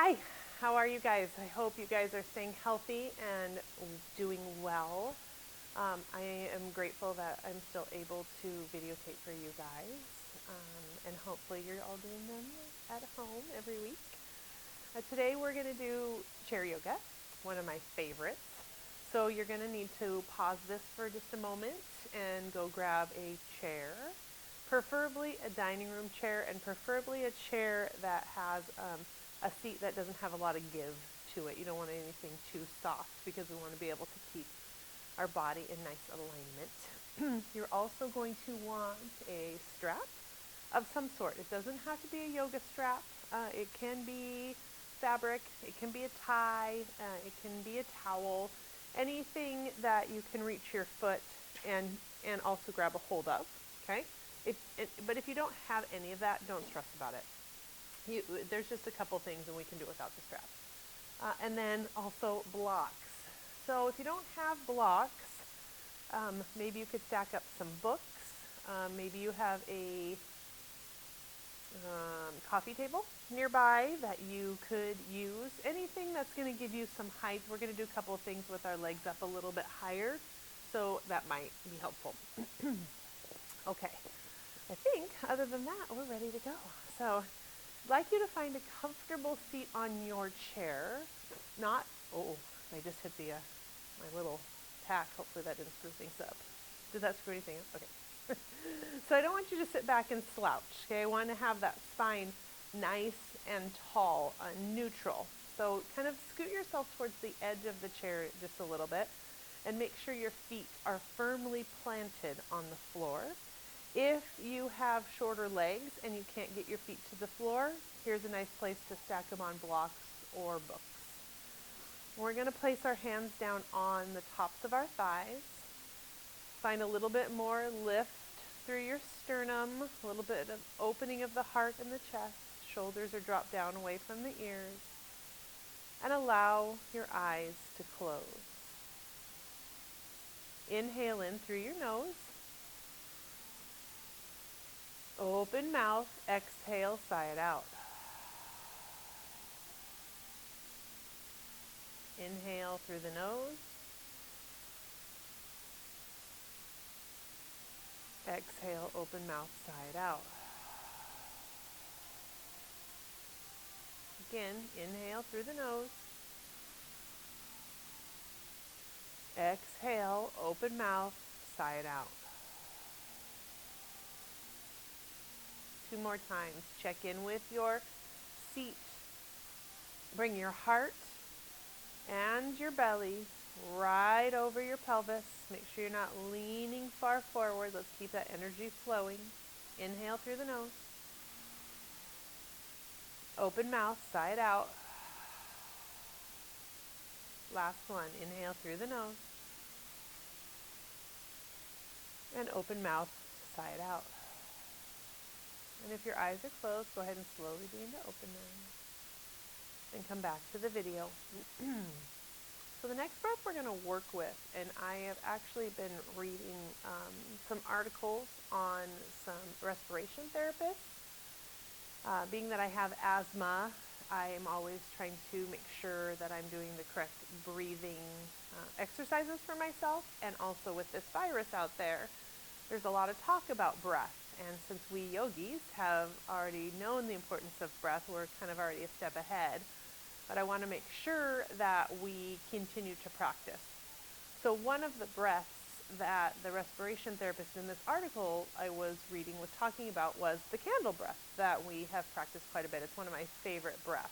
Hi, how are you guys? I hope you guys are staying healthy and doing well. I am grateful that I'm still able to videotape for you guys, and hopefully you're all doing them at home every week. Today we're going to do chair yoga, one of my favorites. So you're going to need to pause this for just a moment and go grab a chair, preferably a dining room chair, and preferably a chair that has a seat that doesn't have a lot of give to it. You don't want anything too soft because we want to be able to keep our body in nice alignment. You're also going to want a strap of some sort. It doesn't have to be a yoga strap. It can be fabric, it can be a tie, it can be a towel, anything that you can reach your foot and also grab a hold of, okay? But if you don't have any of that, don't stress about it. There's just a couple things and we can do without the strap. And then also blocks. So if you don't have blocks, maybe you could stack up some books. Maybe you have a coffee table nearby that you could use. Anything that's going to give you some height. We're going to do a couple of things with our legs up a little bit higher, so that might be helpful. Okay, I think other than that, we're ready to go. So I'd like you to find a comfortable seat on your chair. Not, oh, I just hit my little tack. Hopefully that didn't screw things up. Did that screw anything up? Okay. So I don't want you to sit back and slouch, okay? I want to have that spine nice and tall, neutral. So kind of scoot yourself towards the edge of the chair just a little bit and make sure your feet are firmly planted on the floor. If you have shorter legs and you can't get your feet to the floor, here's a nice place to stack them on blocks or books. We're going to place our hands down on the tops of our thighs. Find a little bit more lift through your sternum, a little bit of opening of the heart and the chest. Shoulders are dropped down away from the ears. And allow your eyes to close. Inhale in through your nose. Open mouth, exhale, sigh it out. Inhale through the nose. Exhale, open mouth, sigh it out. Again, inhale through the nose. Exhale, open mouth, sigh it out. 2 more times. Check in with your seat. Bring your heart and your belly right over your pelvis. Make sure you're not leaning far forward. Let's keep that energy flowing. Inhale through the nose. Open mouth, sigh it out. Last one. Inhale through the nose. And open mouth, sigh it out. And if your eyes are closed, go ahead and slowly begin to open them. And come back to the video. So the next breath we're going to work with, and I have actually been reading some articles on some respiration therapists. Being that I have asthma, I am always trying to make sure that I'm doing the correct breathing exercises for myself. And also with this virus out there, there's a lot of talk about breath. And since we yogis have already known the importance of breath, we're kind of already a step ahead. But I want to make sure that we continue to practice. So one of the breaths that the respiration therapist in this article I was reading was talking about was the candle breath that we have practiced quite a bit. It's one of my favorite breaths.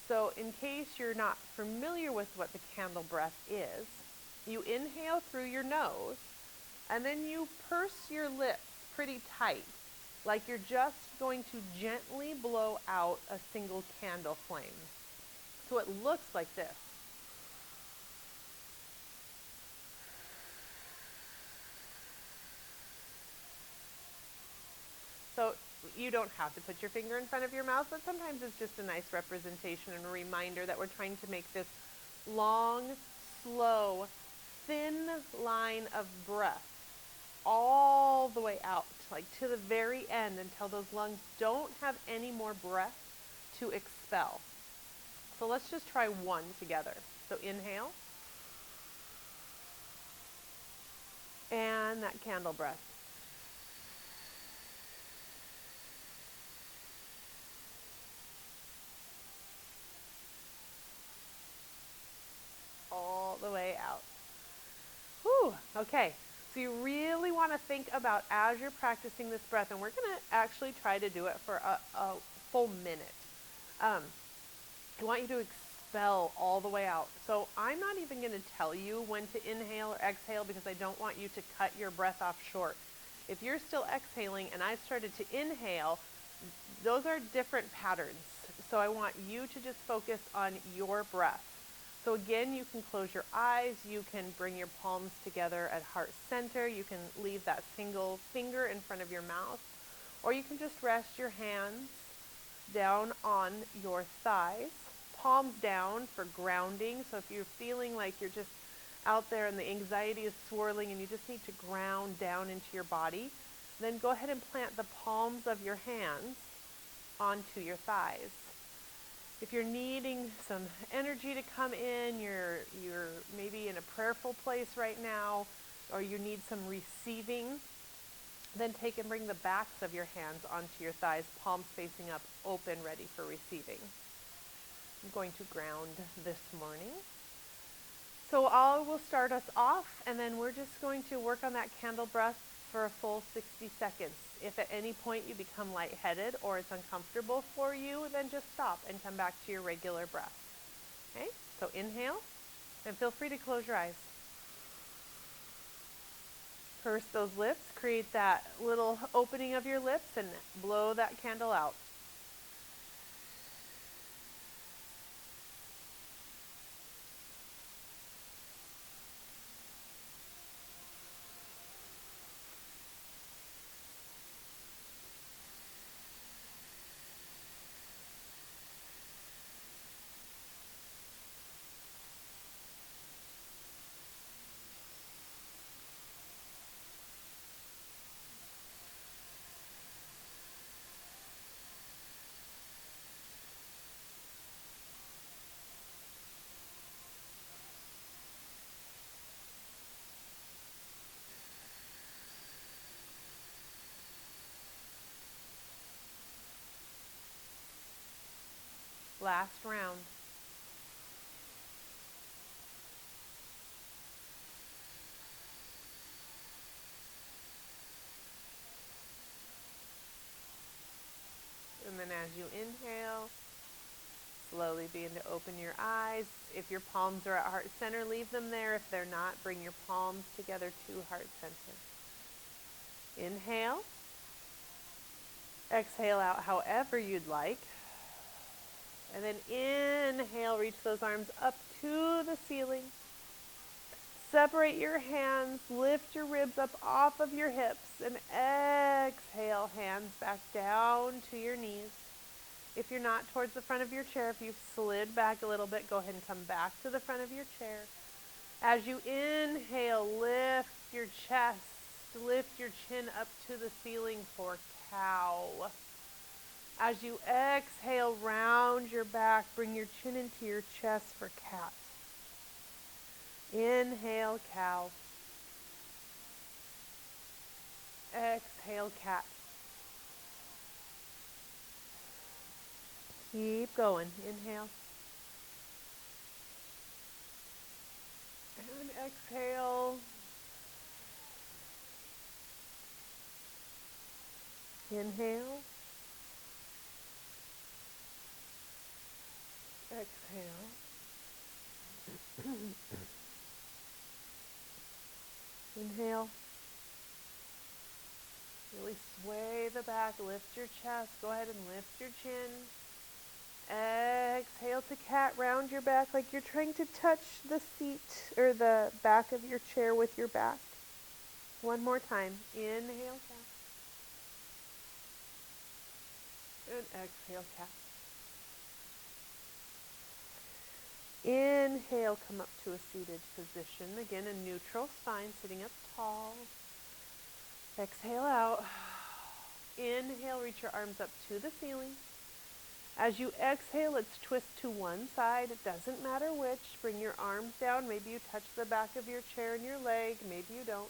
So in case you're not familiar with what the candle breath is, you inhale through your nose and then you purse your lips pretty tight, like you're just going to gently blow out a single candle flame. So it looks like this. So you don't have to put your finger in front of your mouth, but sometimes it's just a nice representation and a reminder that we're trying to make this long, slow, thin line of breath all the way out, like to the very end, until those lungs don't have any more breath to expel. So let's just try one together. So inhale. And that candle breath. All the way out. Whew, okay. So you really want to think about as you're practicing this breath, and we're going to actually try to do it for a full minute. I want you to expel all the way out. So I'm not even going to tell you when to inhale or exhale because I don't want you to cut your breath off short. If you're still exhaling and I started to inhale, those are different patterns. So I want you to just focus on your breath. So again, you can close your eyes, you can bring your palms together at heart center, you can leave that single finger in front of your mouth, or you can just rest your hands down on your thighs, palms down for grounding. So if you're feeling like you're just out there and the anxiety is swirling and you just need to ground down into your body, then go ahead and plant the palms of your hands onto your thighs. If you're needing some energy to come in, you're maybe in a prayerful place right now, or you need some receiving, then take and bring the backs of your hands onto your thighs, palms facing up, open, ready for receiving. I'm going to ground this morning. So I will start us off, and then we're just going to work on that candle breath for a full 60 seconds. If at any point you become lightheaded or it's uncomfortable for you, then just stop and come back to your regular breath. Okay, so inhale, and feel free to close your eyes. Purse those lips, create that little opening of your lips, and blow that candle out. Last round. And then as you inhale, slowly begin to open your eyes. If your palms are at heart center, leave them there. If they're not, bring your palms together to heart center. Inhale. Exhale out however you'd like. And then inhale, reach those arms up to the ceiling. Separate your hands, lift your ribs up off of your hips, and exhale, hands back down to your knees. If you're not towards the front of your chair, if you've slid back a little bit, go ahead and come back to the front of your chair. As you inhale, lift your chest, lift your chin up to the ceiling for cow. As you exhale, round your back, bring your chin into your chest for cat. Inhale, cow. Exhale, cat. Keep going. Inhale. And exhale. Inhale. Exhale. Inhale. Really sway the back, lift your chest. Go ahead and lift your chin. Exhale to cat, round your back like you're trying to touch the seat or the back of your chair with your back. One more time. Inhale, cat. And exhale, cat. Inhale, come up to a seated position. Again, a neutral spine, sitting up tall. Exhale out. Inhale, reach your arms up to the ceiling. As you exhale, let's twist to one side. It doesn't matter which. Bring your arms down. Maybe you touch the back of your chair and your leg. Maybe you don't.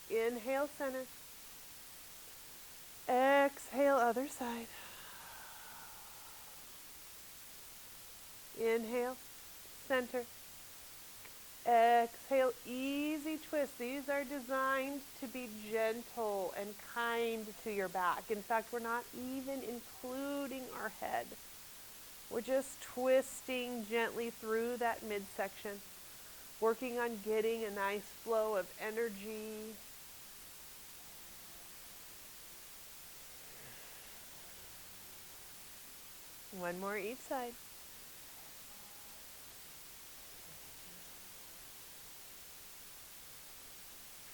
Inhale, center. Exhale, other side. Inhale, center. Exhale, easy twist. These are designed to be gentle and kind to your back. In fact, we're not even including our head. We're just twisting gently through that midsection, working on getting a nice flow of energy. One more each side.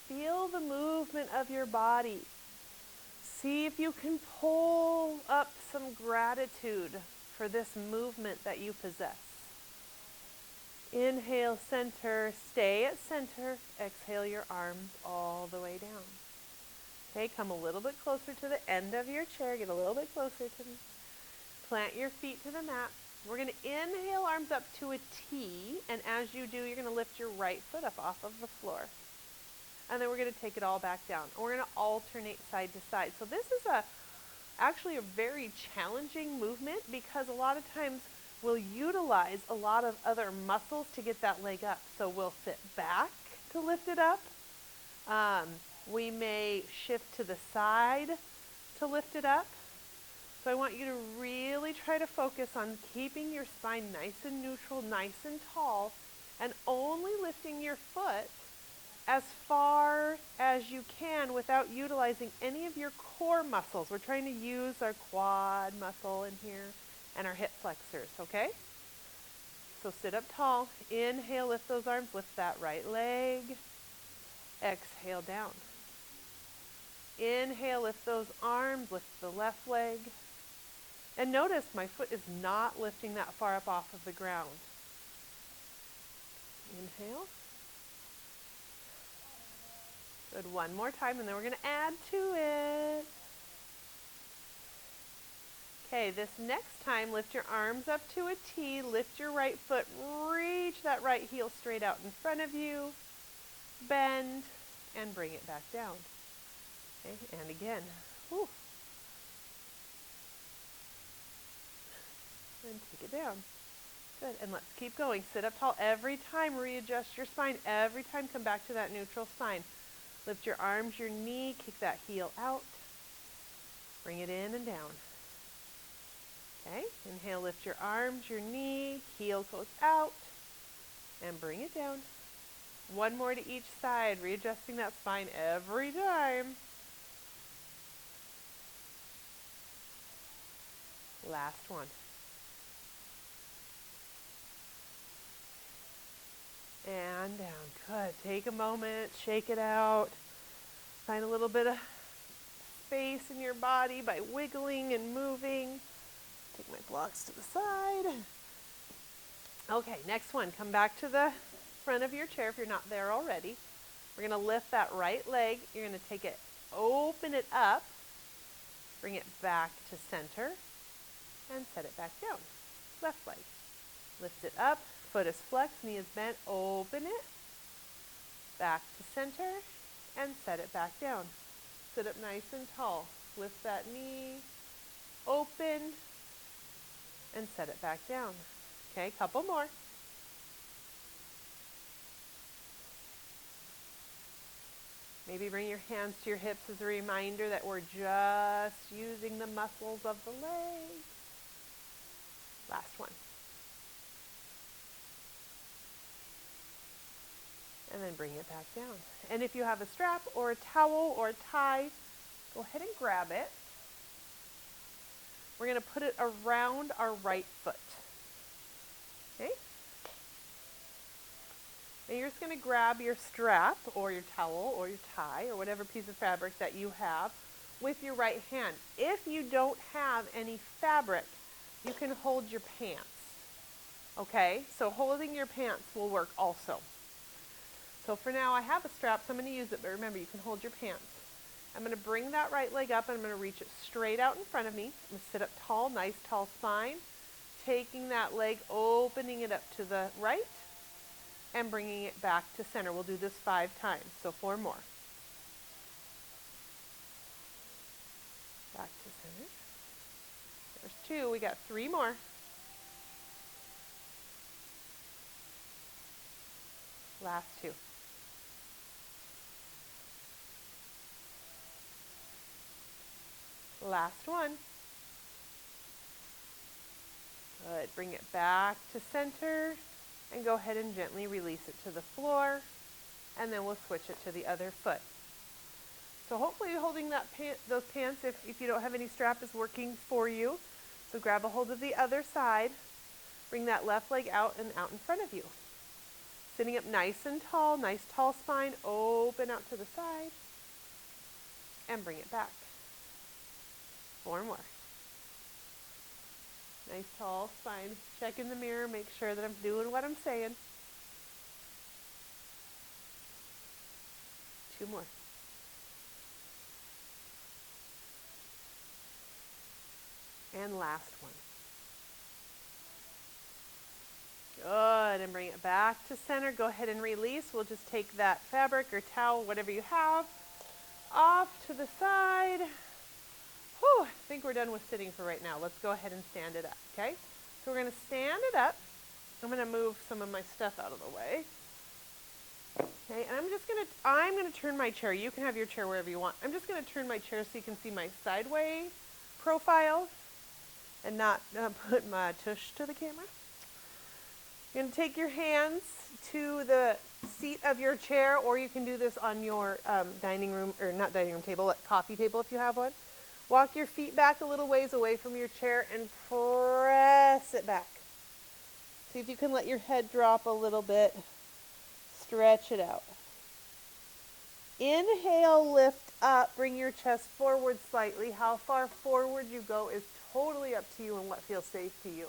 Feel the movement of your body. See if you can pull up some gratitude for this movement that you possess. Inhale, center, stay at center. Exhale your arms all the way down. Okay, come a little bit closer to the end of your chair. Get a little bit closer to me. Plant your feet to the mat. We're going to inhale, arms up to a T, and as you do, you're going to lift your right foot up off of the floor. And then we're going to take it all back down. And we're going to alternate side to side. So this is actually a very challenging movement because a lot of times we'll utilize a lot of other muscles to get that leg up. So we'll sit back to lift it up. We may shift to the side to lift it up. So I want you to really try to focus on keeping your spine nice and neutral, nice and tall, and only lifting your foot as far as you can without utilizing any of your core muscles. We're trying to use our quad muscle in here and our hip flexors, okay? So sit up tall. Inhale, lift those arms, lift that right leg. Exhale, down. Inhale, lift those arms, lift the left leg. And notice my foot is not lifting that far up off of the ground. Inhale. Good, one more time, and then we're going to add to it. Okay, this next time, lift your arms up to a T, lift your right foot, reach that right heel straight out in front of you, bend, and bring it back down. Okay, and again. Whew. And take it down. Good, and let's keep going. Sit up tall every time, readjust your spine. Every time, come back to that neutral spine. Lift your arms, your knee, kick that heel out. Bring it in and down. Okay, inhale, lift your arms, your knee, heel goes out, and bring it down. One more to each side, readjusting that spine every time. Last one. And down. Good. Take a moment, shake it out. Find a little bit of space in your body by wiggling and moving. Take my blocks to the side. Okay, next one. Come back to the front of your chair if you're not there already. We're going to lift that right leg. You're going to take it, open it up, bring it back to center, and set it back down. Left leg. Lift it up. Foot is flexed, knee is bent, open it, back to center, and set it back down. Sit up nice and tall. Lift that knee, open, and set it back down. Okay, couple more. Maybe bring your hands to your hips as a reminder that we're just using the muscles of the legs. Last one. And then bring it back down. And if you have a strap or a towel or a tie, go ahead and grab it. We're going to put it around our right foot. Okay? And you're just going to grab your strap or your towel or your tie or whatever piece of fabric that you have with your right hand. If you don't have any fabric, you can hold your pants. Okay? So holding your pants will work also. So for now, I have a strap, so I'm going to use it, but remember, you can hold your pants. I'm going to bring that right leg up and I'm going to reach it straight out in front of me. I'm going to sit up tall, nice tall spine. Taking that leg, opening it up to the right, and bringing it back to center. We'll do this 5 times, so 4 more. Back to center. There's 2, we got 3 more. Last 2. Last 1. Good. Bring it back to center and go ahead and gently release it to the floor, and then we'll switch it to the other foot. So hopefully holding that those pants, if you don't have any strap, is working for you. So grab a hold of the other side, bring that left leg out and out in front of you. Sitting up nice and tall, nice tall spine, open out to the side, and bring it back. 4 more. Nice tall spine. Check in the mirror, make sure that I'm doing what I'm saying. 2 more. And last 1. Good, and bring it back to center. Go ahead and release. We'll just take that fabric or towel, whatever you have, off to the side. Whew, I think we're done with sitting for right now. Let's go ahead and stand it up, okay? So we're going to stand it up. I'm going to move some of my stuff out of the way. Okay, and I'm going to turn my chair. You can have your chair wherever you want. I'm just going to turn my chair so you can see my sideway profile and not put my tush to the camera. You're going to take your hands to the seat of your chair, or you can do this on your dining room, or not dining room table, coffee table if you have one. Walk your feet back a little ways away from your chair and press it back. See if you can let your head drop a little bit. Stretch it out. Inhale, lift up, bring your chest forward slightly. How far forward you go is totally up to you and what feels safe to you.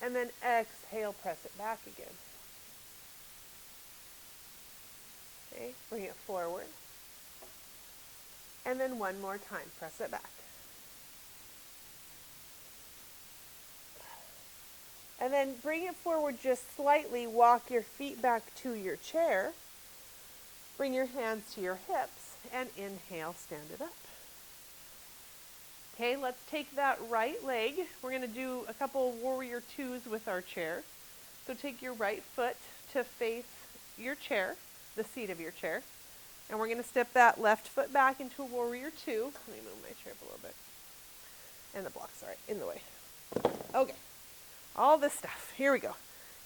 And then exhale, press it back again. Okay, bring it forward. And then 1 more time, press it back. And then bring it forward just slightly, walk your feet back to your chair. Bring your hands to your hips and inhale, stand it up. Okay, let's take that right leg. We're going to do a couple warrior 2s with our chair. So take your right foot to face your chair, the seat of your chair. And we're going to step that left foot back into a warrior 2. Let me move my chair up a little bit. And the block's all right, in the way. Okay, all this stuff. Here we go.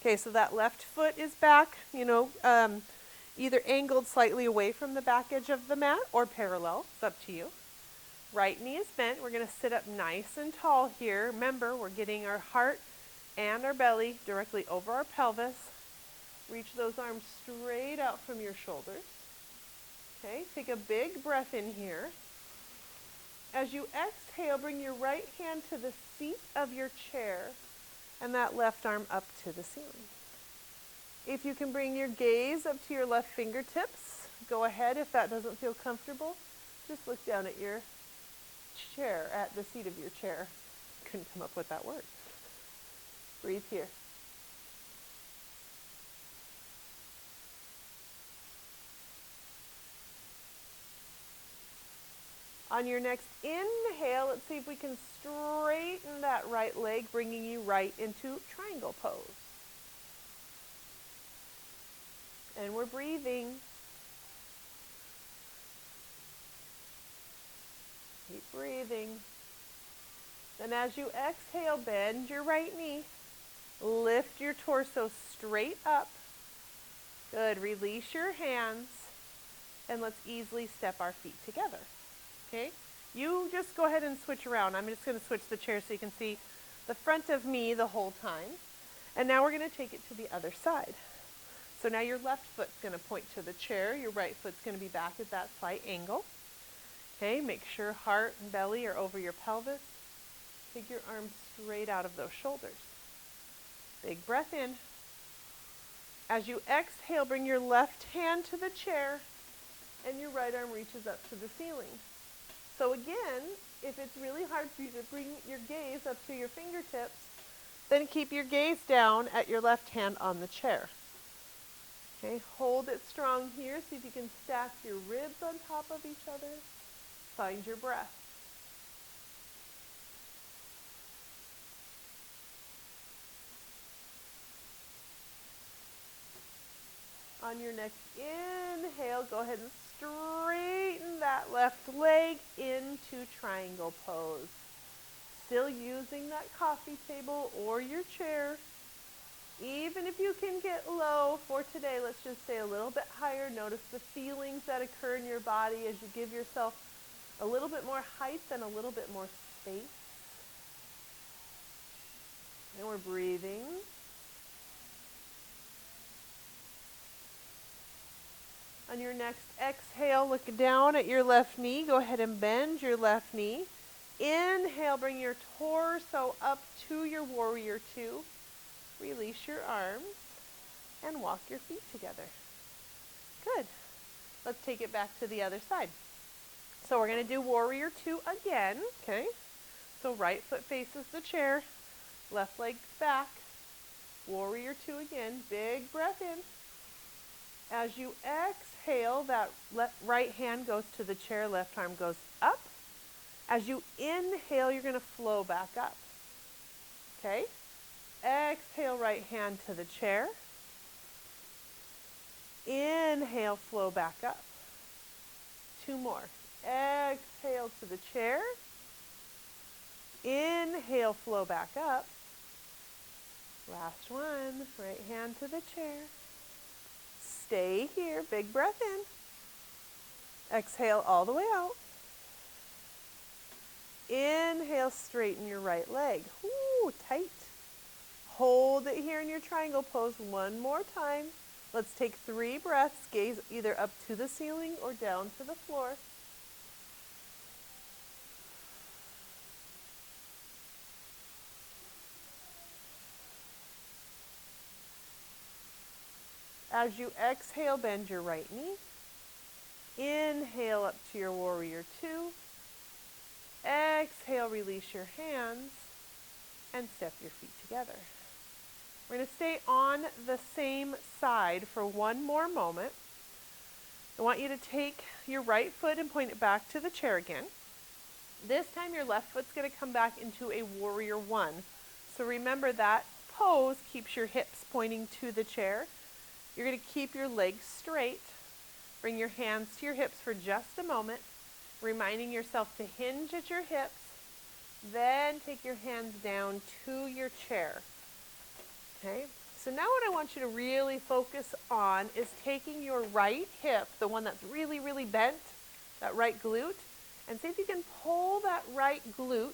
Okay, so that left foot is back, either angled slightly away from the back edge of the mat or parallel. It's up to you. Right knee is bent. We're going to sit up nice and tall here. Remember, we're getting our heart and our belly directly over our pelvis. Reach those arms straight out from your shoulders. Okay, take a big breath in here. As you exhale, bring your right hand to the seat of your chair and that left arm up to the ceiling. If you can bring your gaze up to your left fingertips, go ahead. If that doesn't feel comfortable, just look down at your chair, at the seat of your chair. Couldn't come up with that word. Breathe here. On your next inhale, let's see if we can straighten that right leg, bringing you right into triangle pose. And we're breathing. Keep breathing. Then as you exhale, bend your right knee. Lift your torso straight up. Good. Release your hands. And let's easily step our feet together. Okay? You just go ahead and switch around. I'm just going to switch the chair so you can see the front of me the whole time. And now we're going to take it to the other side. So now your left foot's going to point to the chair. Your right foot's going to be back at that slight angle. Okay, make sure heart and belly are over your pelvis. Take your arms straight out of those shoulders. Big breath in. As you exhale, bring your left hand to the chair and your right arm reaches up to the ceiling. So again, if it's really hard for you to bring your gaze up to your fingertips, then keep your gaze down at your left hand on the chair. Okay, hold it strong here. See if you can stack your ribs on top of each other. Find your breath. On your next inhale, go ahead and straighten that left leg into triangle pose. Still using that coffee table or your chair. Even if you can get low for today, let's just say a little bit higher. Notice the feelings that occur in your body as you give yourself a little bit more height and a little bit more space. And we're breathing. On your next exhale, look down at your left knee. Go ahead and bend your left knee. Inhale, bring your torso up to your warrior two. Release your arms and walk your feet together. Good. Let's take it back to the other side. So we're going to do warrior two again, okay? So right foot faces the chair, left leg back, warrior two again, big breath in. As you exhale, that right hand goes to the chair, left arm goes up. As you inhale, you're going to flow back up, okay? Exhale, right hand to the chair. Inhale, flow back up. Two more. Exhale to the chair. Inhale, flow back up. Last one. Right hand to the chair. Stay here. Big breath in. Exhale all the way out. Inhale, straighten your right leg. Ooh, tight. Hold it here in your triangle pose one more time. Let's take 3 breaths. Gaze either up to the ceiling or down to the floor. As you exhale, bend your right knee. Inhale up to your warrior two. Exhale, release your hands and step your feet together. We're going to stay on the same side for one more moment. I want you to take your right foot and point it back to the chair again. This time your left foot's going to come back into a warrior one. So remember that pose keeps your hips pointing to the chair. You're going to keep your legs straight. Bring your hands to your hips for just a moment, reminding yourself to hinge at your hips. Then take your hands down to your chair. Okay, so now what I want you to really focus on is taking your right hip, the one that's really, really bent, that right glute, and see if you can pull that right glute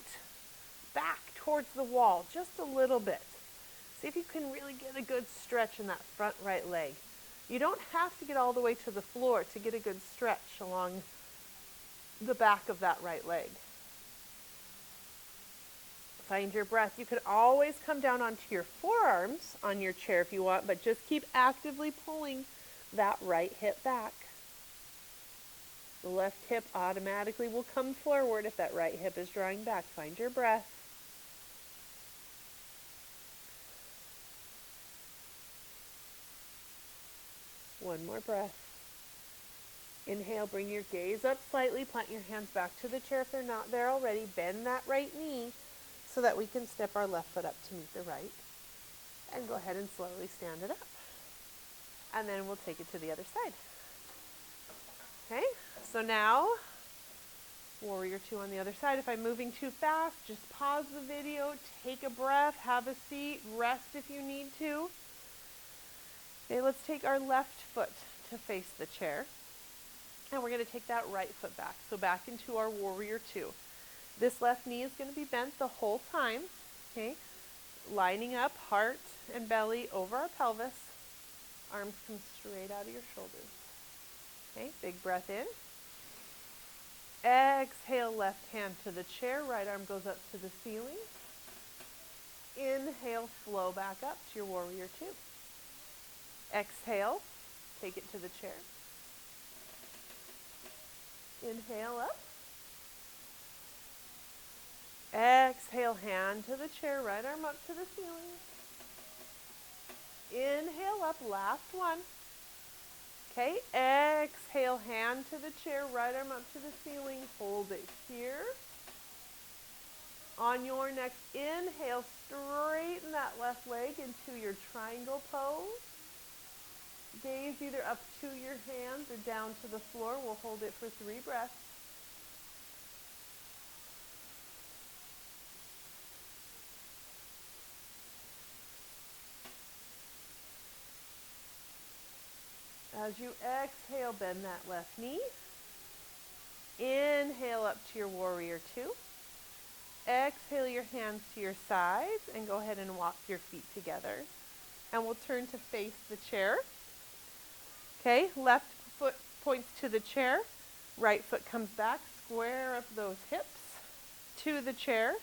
back towards the wall just a little bit. See if you can really get a good stretch in that front right leg. You don't have to get all the way to the floor to get a good stretch along the back of that right leg. Find your breath. You could always come down onto your forearms on your chair if you want, but just keep actively pulling that right hip back. The left hip automatically will come forward if that right hip is drawing back. Find your breath. One more breath. Inhale, bring your gaze up slightly. Plant your hands back to the chair if they're not there already. Bend that right knee so that we can step our left foot up to meet the right. And go ahead and slowly stand it up. And then we'll take it to the other side. Okay, so now, warrior two on the other side. If I'm moving too fast, just pause the video, take a breath, have a seat, rest if you need to. Okay, let's take our left foot to face the chair. And we're going to take that right foot back. So back into our warrior two. This left knee is going to be bent the whole time. Okay, lining up heart and belly over our pelvis. Arms come straight out of your shoulders. Okay, big breath in. Exhale, left hand to the chair. Right arm goes up to the ceiling. Inhale, flow back up to your warrior two. Exhale, take it to the chair. Inhale up. Exhale, hand to the chair, right arm up to the ceiling. Inhale up, last one. Okay, exhale, hand to the chair, right arm up to the ceiling. Hold it here. On your next inhale, straighten that left leg into your triangle pose. Gaze either up to your hands or down to the floor. We'll hold it for 3 breaths. As you exhale, bend that left knee. Inhale up to your warrior 2. Exhale your hands to your sides and go ahead and walk your feet together. And we'll turn to face the chair. Okay, left foot points to the chair. Right foot comes back. Square up those hips to the chair.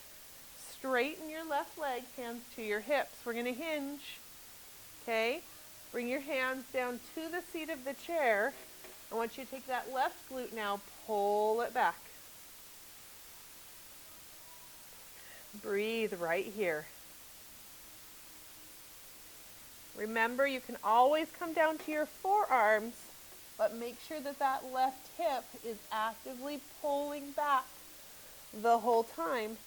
Straighten your left leg, hands to your hips. We're going to hinge. Okay, bring your hands down to the seat of the chair. I want you to take that left glute now, pull it back. Breathe right here. Remember, you can always come down to your forearms, but make sure that that left hip is actively pulling back the whole time.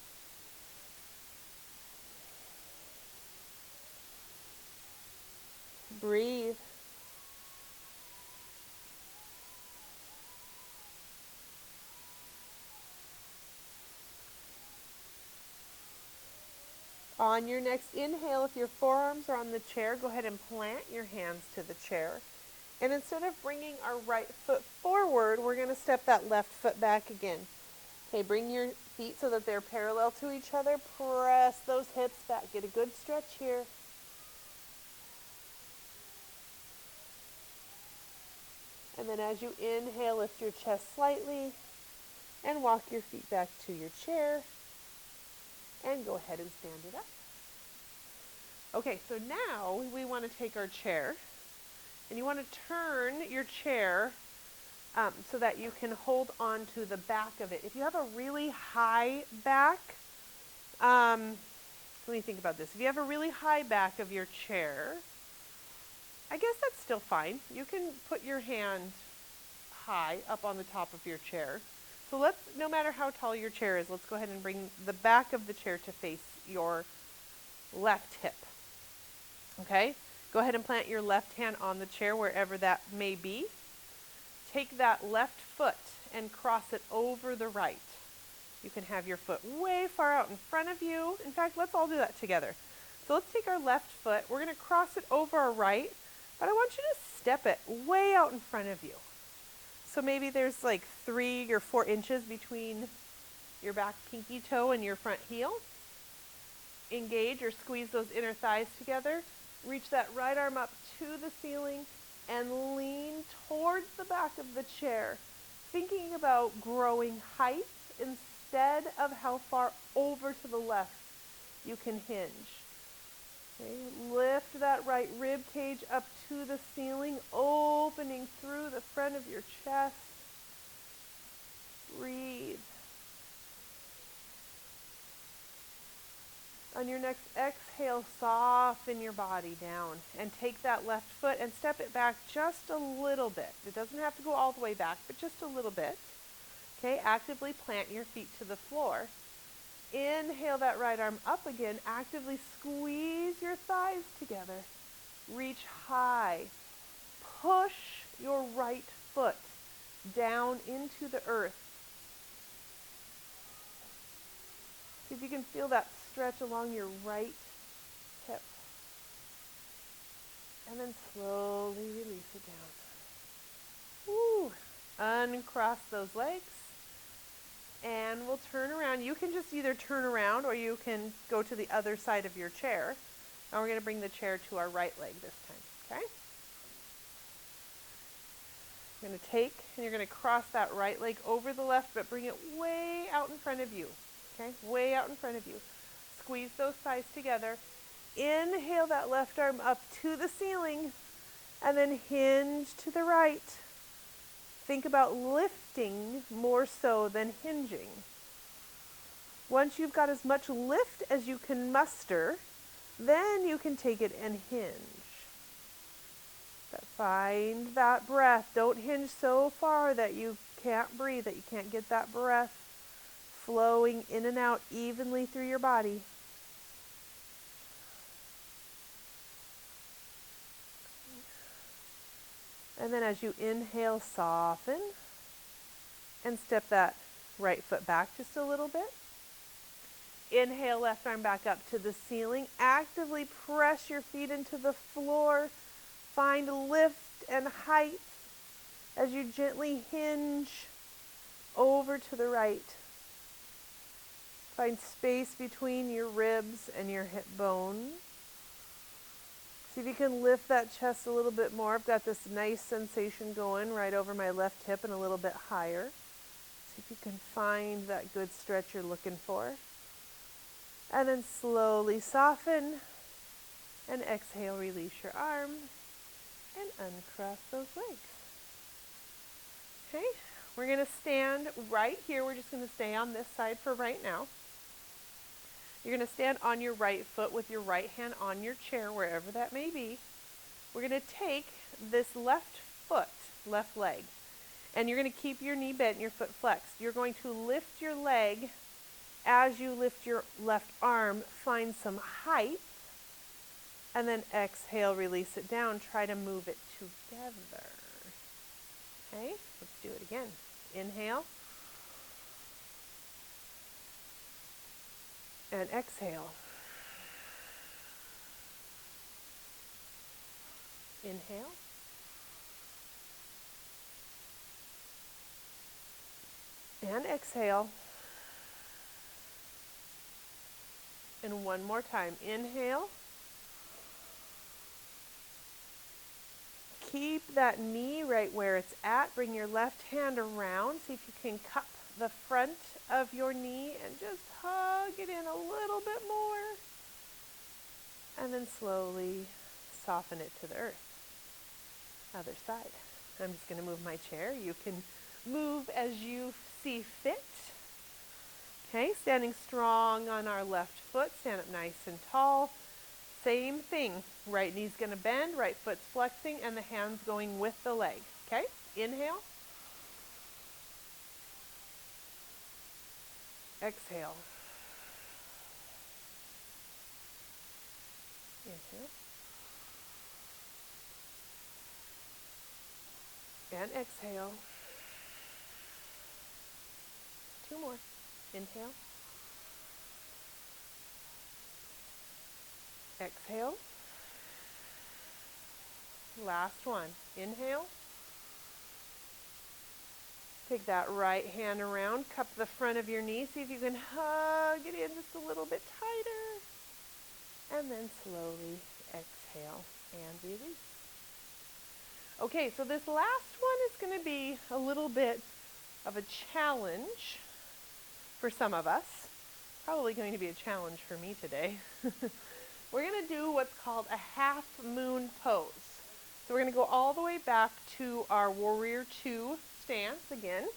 Breathe. On your next inhale, if your forearms are on the chair, go ahead and plant your hands to the chair. And instead of bringing our right foot forward, we're going to step that left foot back again. Okay, bring your feet so that they're parallel to each other. Press those hips back. Get a good stretch here. And then as you inhale, lift your chest slightly and walk your feet back to your chair. And go ahead and stand it up. Okay, so now we want to take our chair, and you want to turn your chair so that you can hold on to the back of it. If you have a really high back, let me think about this. If you have a really high back of your chair, I guess that's still fine. You can put your hand high up on the top of your chair. So no matter how tall your chair is, let's go ahead and bring the back of the chair to face your left hip. Okay? Go ahead and plant your left hand on the chair wherever that may be. Take that left foot and cross it over the right. You can have your foot way far out in front of you. In fact, let's all do that together. So let's take our left foot. We're going to cross it over our right, but I want you to step it way out in front of you. So maybe there's like 3 or 4 inches between your back pinky toe and your front heel. Engage or squeeze those inner thighs together. Reach that right arm up to the ceiling and lean towards the back of the chair, thinking about growing height instead of how far over to the left you can hinge. Okay. Lift that right rib cage up to the ceiling, opening through the front of your chest. Breathe. On your next exhale, soften your body down and take that left foot and step it back just a little bit. It doesn't have to go all the way back, but just a little bit. Okay, actively plant your feet to the floor. Inhale that right arm up again. Actively squeeze your thighs together. Reach high. Push your right foot down into the earth. See if you can feel that stretch along your right hip. And then slowly release it down. Woo. Uncross those legs. And we'll turn around. You can just either turn around or you can go to the other side of your chair. And we're going to bring the chair to our right leg this time. Okay? You're going to take and you're going to cross that right leg over the left, but bring it way out in front of you. Okay? Way out in front of you. Squeeze those thighs together. Inhale that left arm up to the ceiling and then hinge to the right. Think about lifting more so than hinging. Once you've got as much lift as you can muster, then you can take it and hinge. But find that breath. Don't hinge so far that you can't breathe, that you can't get that breath flowing in and out evenly through your body. And then as you inhale, soften and step that right foot back just a little bit. Inhale, left arm back up to the ceiling. Actively press your feet into the floor. Find lift and height as you gently hinge over to the right. Find space between your ribs and your hip bone. See if you can lift that chest a little bit more. I've got this nice sensation going right over my left hip and a little bit higher. See if you can find that good stretch you're looking for. And then slowly soften and exhale, release your arm and uncross those legs. Okay, we're going to stand right here. We're just going to stay on this side for right now. You're going to stand on your right foot with your right hand on your chair, wherever that may be. We're going to take this left foot, left leg, and you're going to keep your knee bent and your foot flexed. You're going to lift your leg as you lift your left arm. Find some height, and then exhale, release it down. Try to move it together. Okay, let's do it again. Inhale. And exhale. Inhale. And exhale. And one more time. Inhale. Keep that knee right where it's at. Bring your left hand around. See if you can cup the front of your knee and just hug it in a little bit more. And then slowly soften it to the earth. Other side. I'm just going to move my chair. You can move as you see fit. Okay, standing strong on our left foot. Stand up nice and tall. Same thing. Right knee's going to bend, right foot's flexing, and the hand's going with the leg. Okay, inhale. Exhale. Inhale. And exhale. Two more. Inhale. Exhale. Last one. Inhale. Take that right hand around, cup the front of your knee. See if you can hug it in just a little bit tighter. And then slowly exhale and release. Okay, so this last one is going to be a little bit of a challenge for some of us. Probably going to be a challenge for me today. We're going to do what's called a half moon pose. So we're going to go all the way back to our Warrior 2 stance again.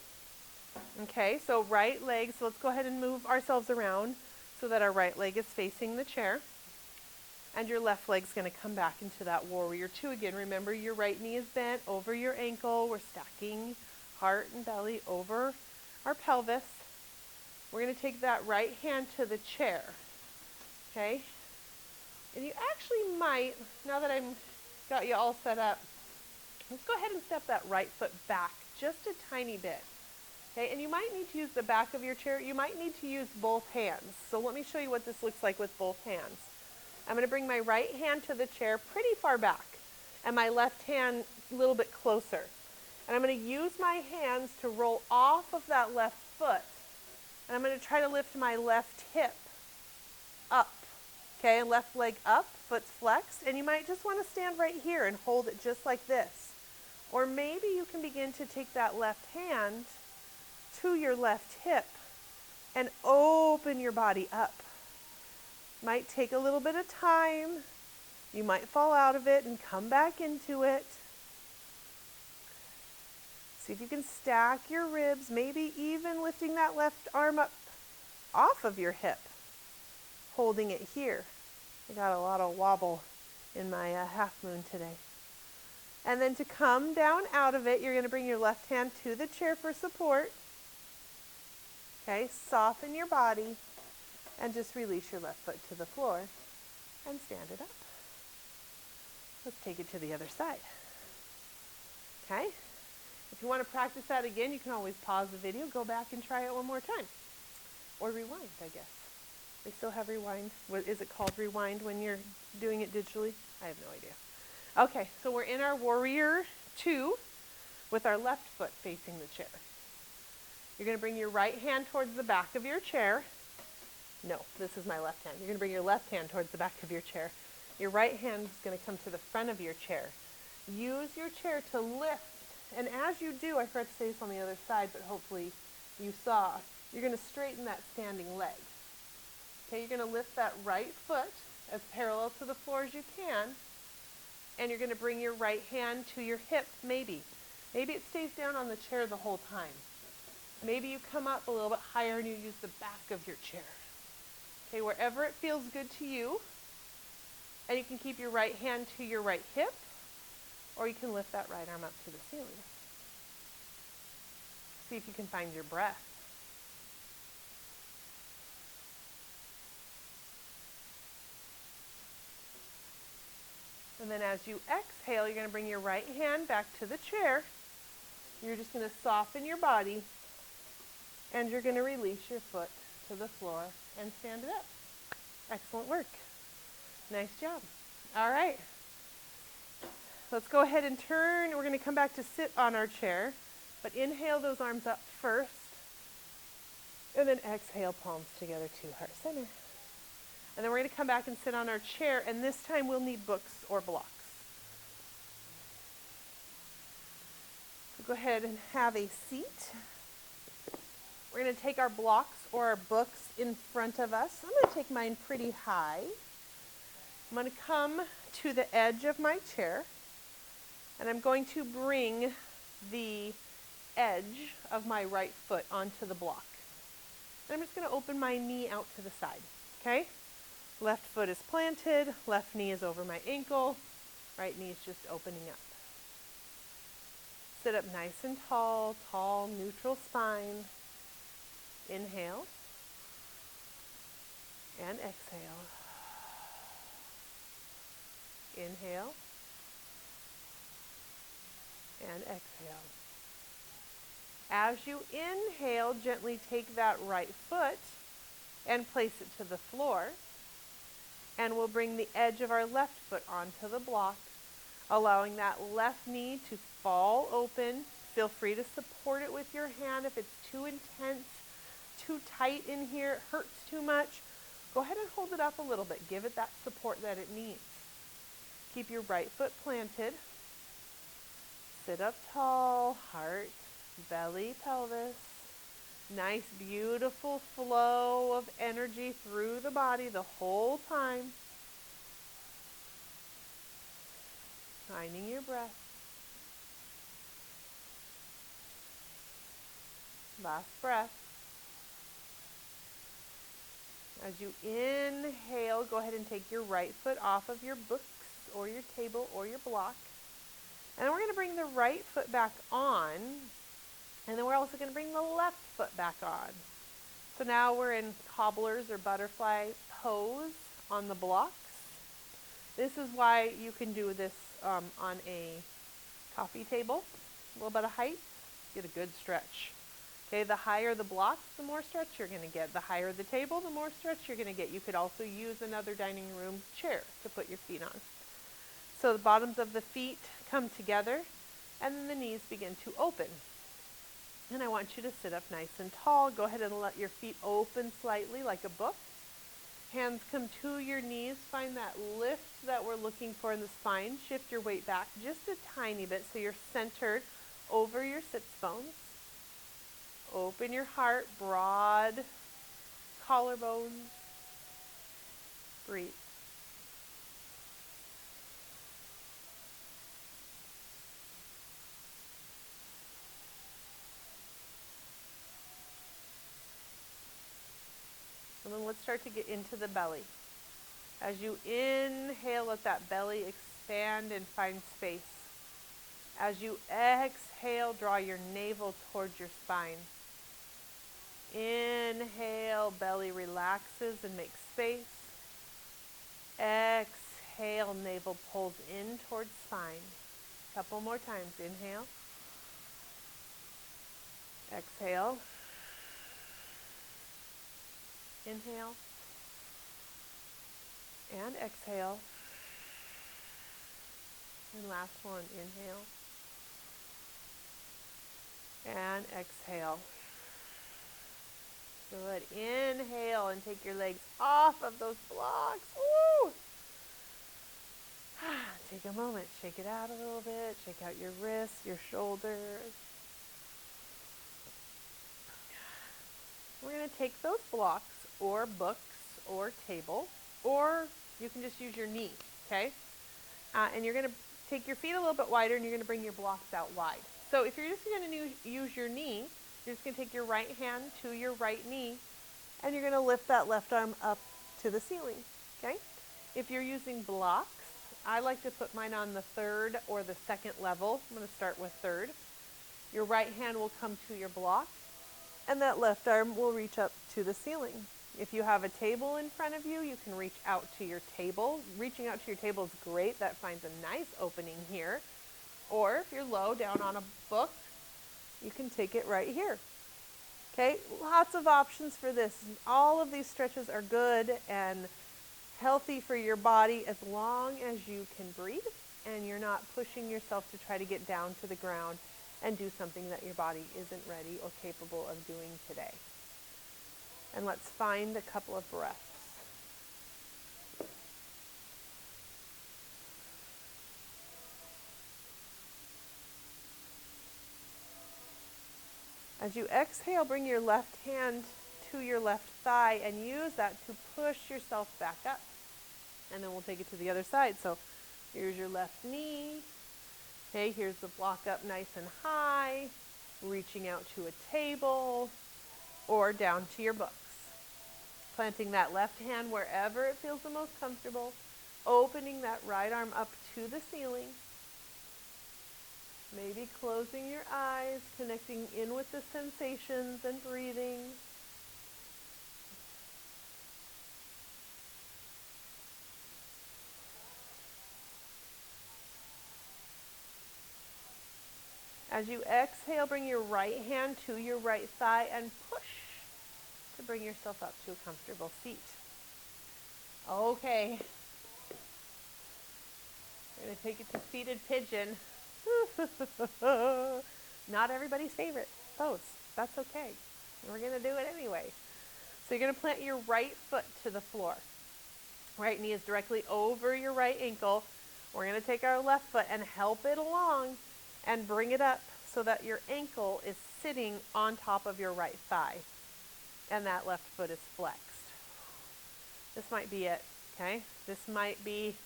Okay, so right leg, so let's go ahead and move ourselves around so that our right leg is facing the chair. And your left leg's going to come back into that Warrior 2 again. Remember, your right knee is bent over your ankle. We're stacking heart and belly over our pelvis. We're going to take that right hand to the chair. Okay? And you actually might, now that I've got you all set up, let's go ahead and step that right foot back just a tiny bit. Okay, and you might need to use the back of your chair. You might need to use both hands. So let me show you what this looks like with both hands. I'm going to bring my right hand to the chair pretty far back and my left hand a little bit closer. And I'm going to use my hands to roll off of that left foot. And I'm going to try to lift my left hip up. Okay, left leg up, foot's flexed, and you might just want to stand right here and hold it just like this. Or maybe you can begin to take that left hand to your left hip and open your body up. Might take a little bit of time. You might fall out of it and come back into it. See if you can stack your ribs, maybe even lifting that left arm up off of your hip, holding it here. I got a lot of wobble in my half moon today. And then to come down out of it, you're going to bring your left hand to the chair for support. Okay, soften your body and just release your left foot to the floor and stand it up. Let's take it to the other side. Okay? If you want to practice that again, you can always pause the video, go back and try it one more time. Or rewind, I guess. They still have rewind. What is it called, rewind, when you're doing it digitally? I have no idea. Okay, so we're in our warrior 2 with our left foot facing the chair. You're going to bring your right hand towards the back of your chair. No, this is my left hand. You're going to bring your left hand towards the back of your chair. Your right hand is going to come to the front of your chair. Use your chair to lift. And as you do, I forgot to say this on the other side, but hopefully you saw, you're going to straighten that standing leg. Okay, you're going to lift that right foot as parallel to the floor as you can, and you're going to bring your right hand to your hip, maybe. Maybe it stays down on the chair the whole time. Maybe you come up a little bit higher and you use the back of your chair. Okay, wherever it feels good to you, and you can keep your right hand to your right hip, or you can lift that right arm up to the ceiling. See if you can find your breath. And then as you exhale, you're going to bring your right hand back to the chair. You're just going to soften your body, and you're going to release your foot to the floor and stand it up. Excellent work. Nice job. All right. Let's go ahead and turn. We're going to come back to sit on our chair, but inhale those arms up first, and then exhale, palms together to heart center. And then we're going to come back and sit on our chair, and this time we'll need books or blocks. So go ahead and have a seat. We're going to take our blocks or our books in front of us. I'm going to take mine pretty high. I'm going to come to the edge of my chair, and I'm going to bring the edge of my right foot onto the block. And I'm just going to open my knee out to the side, okay? Left foot is planted, left knee is over my ankle, right knee is just opening up. Sit up nice and tall, neutral spine. Inhale and exhale. Inhale and exhale. As you inhale, gently take that right foot and place it to the floor. And we'll bring the edge of our left foot onto the block, allowing that left knee to fall open. Feel free to support it with your hand. If it's too intense, too tight in here, it hurts too much, go ahead and hold it up a little bit. Give it that support that it needs. Keep your right foot planted. Sit up tall, heart, belly, pelvis. Nice, beautiful flow of energy through the body the whole time. Finding your breath. Last breath. As you inhale, go ahead and take your right foot off of your books or your table or your block. And then we're going to bring the right foot back on. And then we're also going to bring the left foot back on. So now we're in cobblers or butterfly pose on the blocks. This is why you can do this on a coffee table, a little bit of height, get a good stretch. Okay, the higher the blocks, the more stretch you're going to get. The higher the table, the more stretch you're going to get. You could also use another dining room chair to put your feet on. So the bottoms of the feet come together, and then the knees begin to open. And I want you to sit up nice and tall. Go ahead and let your feet open slightly like a book. Hands come to your knees. Find that lift that we're looking for in the spine. Shift your weight back just a tiny bit so you're centered over your sits bones. Open your heart, broad collarbones. Breathe. start to get into the belly. As you inhale, let that belly expand and find space. As you exhale, draw your navel towards your spine. Inhale, belly relaxes and makes space. Exhale, navel pulls in towards spine. Couple more times. Inhale. Exhale. Inhale. And exhale. And last one. Inhale. And exhale. Good. Inhale and take your legs off of those blocks. Woo! Take a moment. Shake it out a little bit. Shake out your wrists, your shoulders. We're going to take those blocks or books or table, or you can just use your knee, okay? And you're going to take your feet a little bit wider, and you're going to bring your blocks out wide. So if you're just going to use your knee, you're just going to take your right hand to your right knee, and you're going to lift that left arm up to the ceiling, okay? If you're using blocks, I like to put mine on the third or the second level. I'm going to start with third. Your right hand will come to your block, and that left arm will reach up to the ceiling. If you have a table in front of you, you can reach out to your table. Reaching out to your table is great. That finds a nice opening here. Or if you're low down on a book, you can take it right here. Okay, lots of options for this. All of these stretches are good and healthy for your body as long as you can breathe and you're not pushing yourself to try to get down to the ground and do something that your body isn't ready or capable of doing today. And let's find a couple of breaths. As you exhale, bring your left hand to your left thigh and use that to push yourself back up. And then we'll take it to the other side. So here's your left knee. Okay, here's the block up nice and high, reaching out to a table or down to your books. Planting that left hand wherever it feels the most comfortable, opening that right arm up to the ceiling. Maybe closing your eyes, connecting in with the sensations and breathing. As you exhale, bring your right hand to your right thigh and push to bring yourself up to a comfortable seat. Okay. We're going to take it to seated pigeon. Not everybody's favorite pose. That's okay. We're going to do it anyway. So you're going to plant your right foot to the floor. Right knee is directly over your right ankle. We're going to take our left foot and help it along and bring it up so that your ankle is sitting on top of your right thigh and that left foot is flexed. This might be it, okay? This might be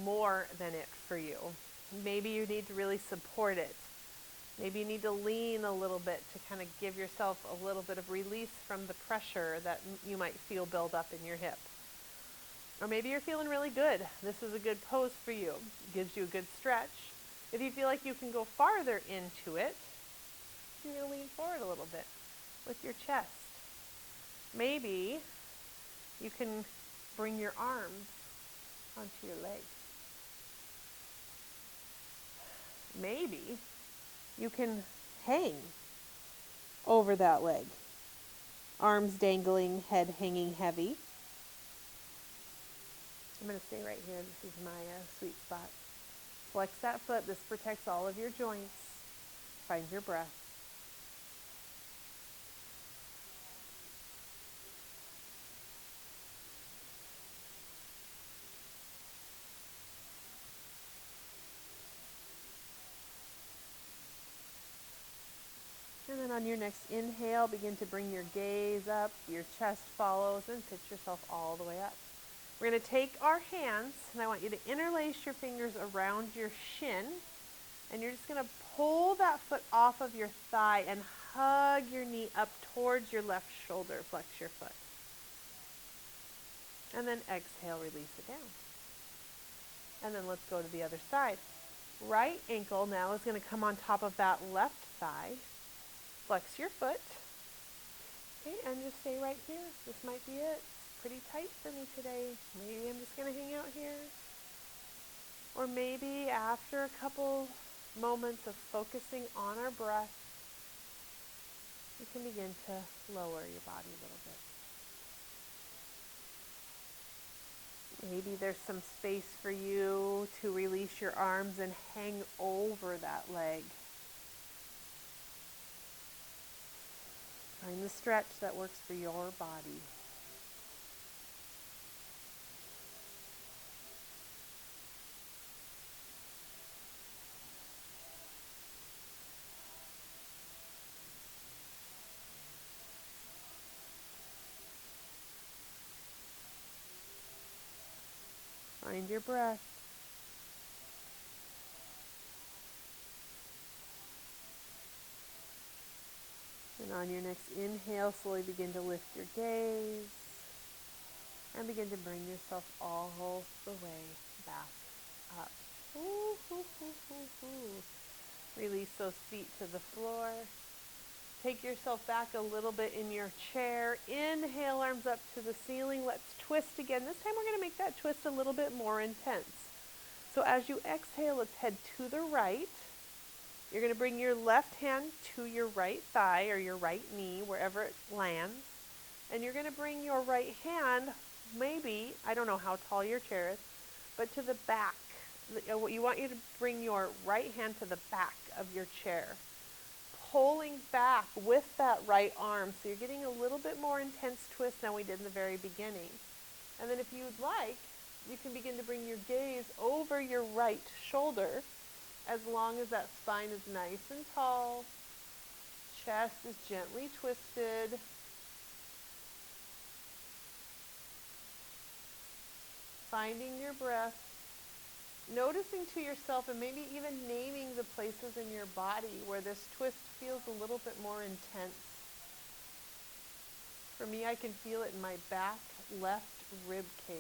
more than it for you. Maybe you need to really support it. Maybe you need to lean a little bit to kind of give yourself a little bit of release from the pressure that you might feel build up in your hip. Or maybe you're feeling really good. This is a good pose for you. It gives you a good stretch. If you feel like you can go farther into it, you're going to lean forward a little bit with your chest. Maybe you can bring your arms onto your legs. Maybe you can hang over that leg. Arms dangling, head hanging heavy. I'm going to stay right here. This is my sweet spot. Flex that foot. This protects all of your joints. Find your breath. And then on your next inhale, begin to bring your gaze up, your chest follows, and pitch yourself all the way up. We're going to take our hands, and I want you to interlace your fingers around your shin, and you're just going to pull that foot off of your thigh and hug your knee up towards your left shoulder. Flex your foot. And then exhale, release it down. And then let's go to the other side. Right ankle now is going to come on top of that left thigh. Flex your foot. Okay, and just stay right here. This might be it. It's pretty tight for me today. Maybe I'm just going to hang out here. Or maybe after a couple moments of focusing on our breath, you can begin to lower your body a little bit. Maybe there's some space for you to release your arms and hang over that leg. Find the stretch that works for your body. Find your breath. And on your next inhale, slowly begin to lift your gaze and begin to bring yourself all the way back up. Ooh, ooh, ooh, ooh, ooh. Release those feet to the floor. Take yourself back a little bit in your chair. Inhale, arms up to the ceiling. Let's twist again. This time we're going to make that twist a little bit more intense. So as you exhale, let's head to the right. You're going to bring your left hand to your right thigh or your right knee, wherever it lands. And you're going to bring your right hand, maybe, I don't know how tall your chair is, but to the back. You want you to bring your right hand to the back of your chair, pulling back with that right arm. So you're getting a little bit more intense twist than we did in the very beginning. And then if you'd like, you can begin to bring your gaze over your right shoulder, as long as that spine is nice and tall, chest is gently twisted. Finding your breath, noticing to yourself and maybe even naming the places in your body where this twist feels a little bit more intense. For me, I can feel it in my back left rib cage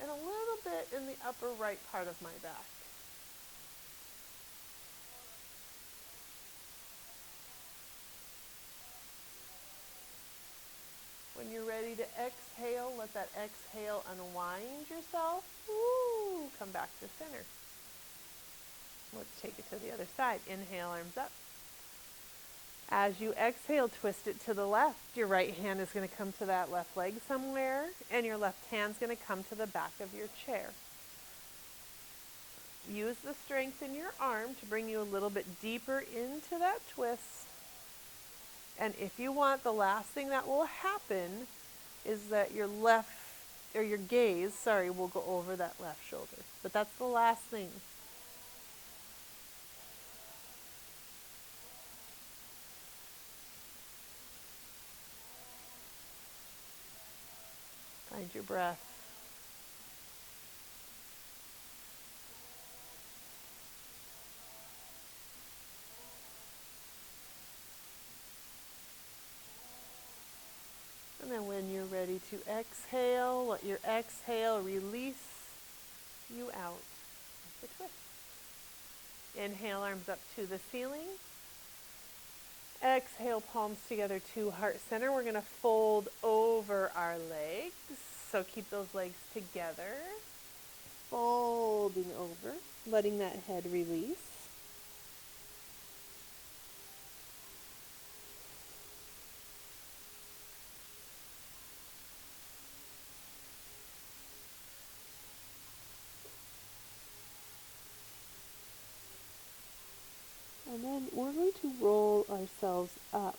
and a little bit in the upper right part of my back. When you're ready to exhale, let that exhale unwind yourself. Woo! Come back to center. Let's take it to the other side. Inhale, arms up. As you exhale, twist it to the left. Your right hand is going to come to that left leg somewhere, and your left hand's going to come to the back of your chair. Use the strength in your arm to bring you a little bit deeper into that twist. And if you want, the last thing that will happen is that your gaze will go over that left shoulder. But that's the last thing. Find your breath. And then when you're ready to exhale, let your exhale release you out of the twist. Inhale, arms up to the ceiling. Exhale, palms together to heart center. We're going to fold over our legs. So keep those legs together. Folding over, letting that head release. And then we're going to roll ourselves up.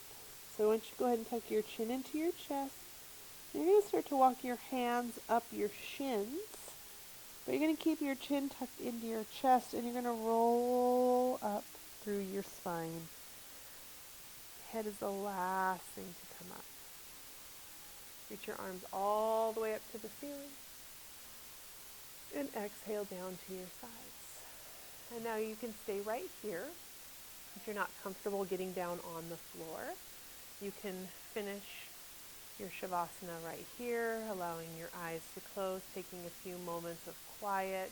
So I want you to go ahead and tuck your chin into your chest. You're going to start to walk your hands up your shins. But you're going to keep your chin tucked into your chest, and you're going to roll up through your spine. Head is the last thing to come up. Reach your arms all the way up to the ceiling. And exhale down to your sides. And now you can stay right here. If you're not comfortable getting down on the floor, you can finish your Shavasana right here, allowing your eyes to close, taking a few moments of quiet.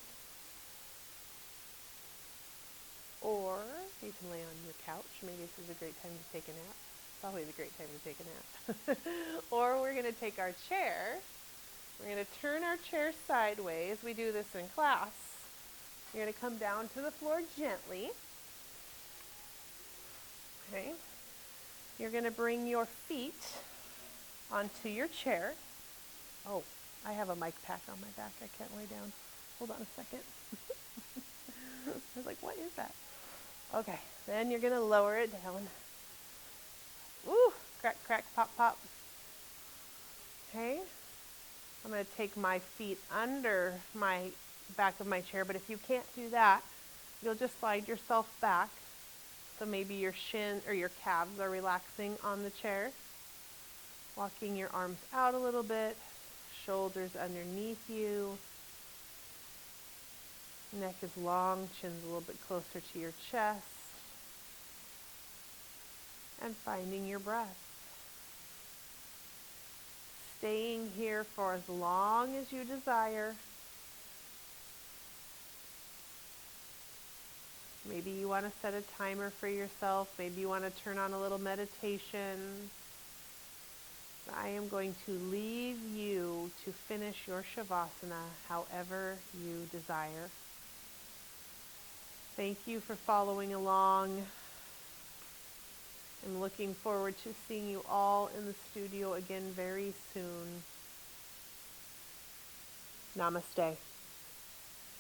Or you can lay on your couch. Maybe this is a great time to take a nap. It's always a great time to take a nap. Or we're going to take our chair. We're going to turn our chair sideways. We do this in class. You're going to come down to the floor gently. Okay. You're going to bring your feet onto your chair. Oh, I have a mic pack on my back. I can't lay down. Hold on a second. I was like, what is that? Okay, then you're going to lower it down. Ooh, crack, crack, pop, pop. Okay. I'm going to take my feet under my back of my chair, but if you can't do that, you'll just slide yourself back. So maybe your shin or your calves are relaxing on the chair. Walking your arms out a little bit, shoulders underneath you. Neck is long, chin's a little bit closer to your chest. And finding your breath. Staying here for as long as you desire. Maybe you want to set a timer for yourself. Maybe you want to turn on a little meditation. I am going to leave you to finish your Shavasana however you desire. Thank you for following along. I'm looking forward to seeing you all in the studio again very soon. Namaste.